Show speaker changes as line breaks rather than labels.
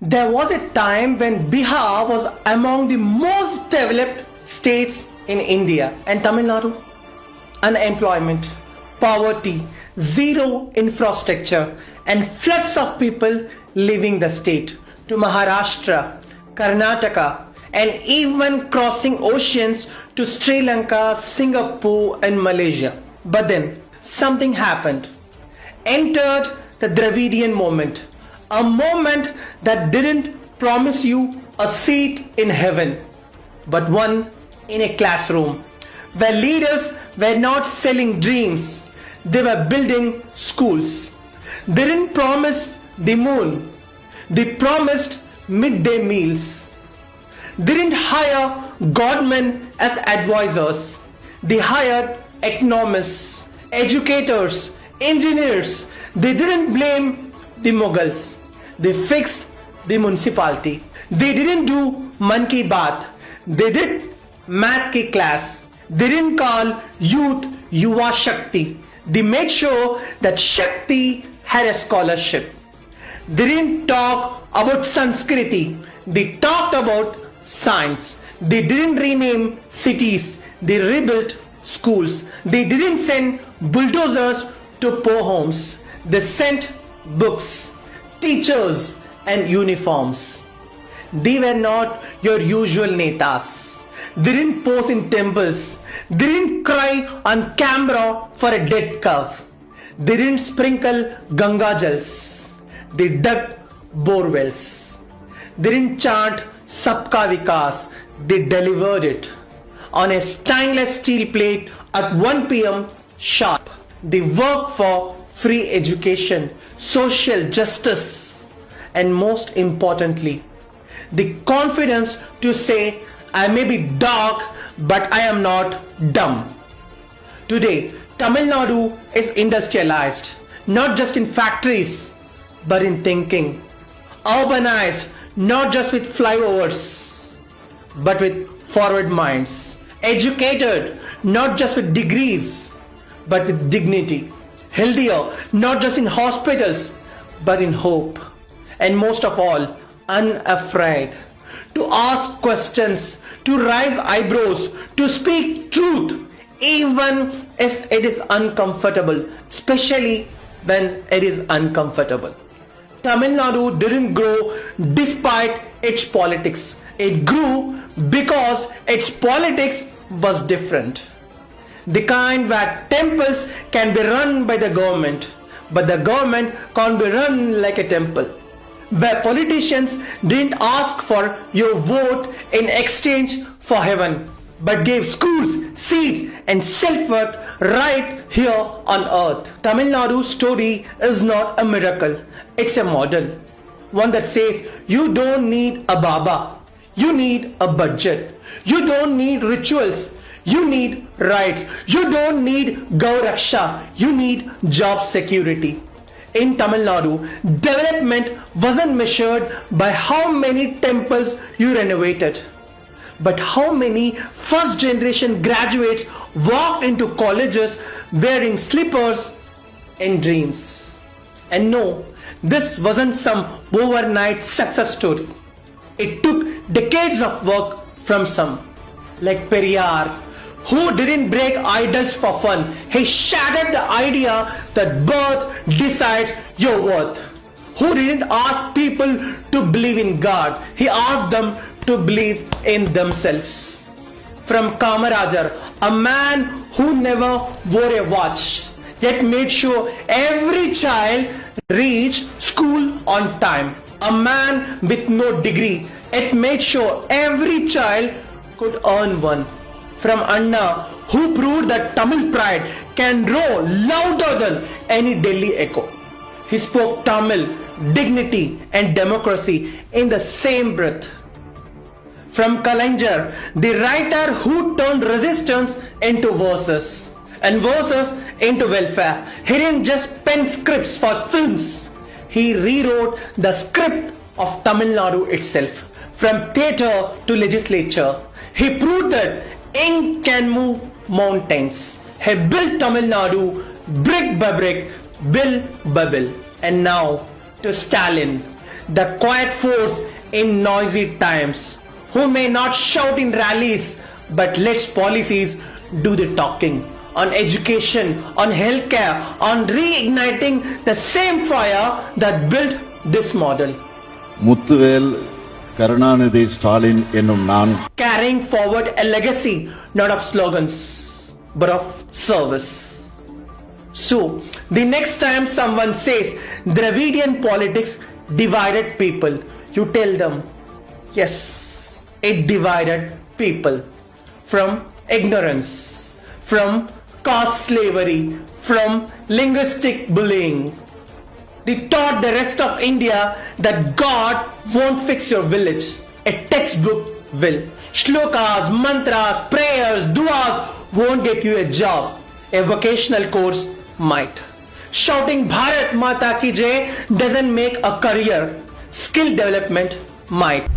There was a time when Bihar was among the most developed states in India, and Tamil Nadu, unemployment, poverty, zero infrastructure, and floods of people leaving the state to Maharashtra, Karnataka, and even crossing oceans to Sri Lanka, Singapore, and Malaysia. But then something happened. Entered the Dravidian moment, a moment that didn't promise you a seat in heaven, but one in a classroom, where leaders were not selling dreams, they were building schools. They didn't promise the moon, they promised midday meals. They didn't hire godmen as advisors, they hired economists, educators, engineers. They didn't blame the Mughals, they fixed the municipality. They didn't do Man Ki Baat, they did Math Ki class. They didn't call youth Yuva Shakti, they made sure that Shakti had a scholarship. They didn't talk about Sanskriti, they talked about science. They didn't rename cities, they rebuilt schools. They didn't send bulldozers to poor homes, they sent books, teachers, and uniforms. They were not your usual netas. They didn't pose in temples. They didn't cry on camera for a dead calf. They didn't sprinkle Ganga Jals. They dug bore wells. They didn't chant Sabka Vikas. They delivered it on a stainless steel plate at 1 p.m. sharp. They worked for free education, social justice, and most importantly, the confidence to say, I may be dark, but I am not dumb. Today, Tamil Nadu is industrialized, not just in factories, but in thinking. Urbanized, not just with flyovers, but with forward minds. Educated, not just with degrees, but with dignity. Healthier, not just in hospitals, but in hope. And most of all, unafraid. To ask questions, to raise eyebrows, to speak truth, even if it is uncomfortable, especially when it is uncomfortable. Tamil Nadu didn't grow despite its politics. It grew because its politics was different. The kind where temples can be run by the government, but the government can't be run like a temple. Where politicians didn't ask for your vote in exchange for heaven, but gave schools, seats, and self-worth right here on earth. Tamil Nadu's story is not a miracle, it's a model. One that says you don't need a Baba, you need a budget. You don't need rituals, you need rights. You don't need Gauraksha, you need job security. In Tamil Nadu, development wasn't measured by how many temples you renovated, but how many first generation graduates walked into colleges wearing slippers and dreams. And no, this wasn't some overnight success story. It took decades of work from some, like Periyar, who didn't break idols for fun. He shattered the idea that birth decides your worth. Who didn't ask people to believe in God. He asked them to believe in themselves. From Kamarajar, a man who never wore a watch, yet made sure every child reached school on time. A man with no degree, yet made sure every child could earn one. From Anna, who proved that Tamil pride can roar louder than any Delhi echo. He spoke Tamil, dignity and democracy in the same breath. From Kalaignar, the writer who turned resistance into verses and verses into welfare. He didn't just pen scripts for films. He rewrote the script of Tamil Nadu itself. From theatre to legislature, he proved that ink can move mountains. He built Tamil Nadu brick by brick, bill by bill. And now to Stalin, the quiet force in noisy times, who may not shout in rallies but lets policies do the talking on education, on healthcare, on reigniting the same fire that built this model.
Muthuvel Karunanidhi Stalin என்னும் நான்
Carrying forward a legacy not of slogans but of service. So, the next time someone says Dravidian politics divided people, you tell them, yes, it divided people from ignorance, from caste slavery, from linguistic bullying. They taught the rest of India that God won't fix your village. A textbook will. Shlokas, mantras, prayers, duas won't get you a job. A vocational course might. Shouting Bharat Mata Ki Jai doesn't make a career. Skill development might.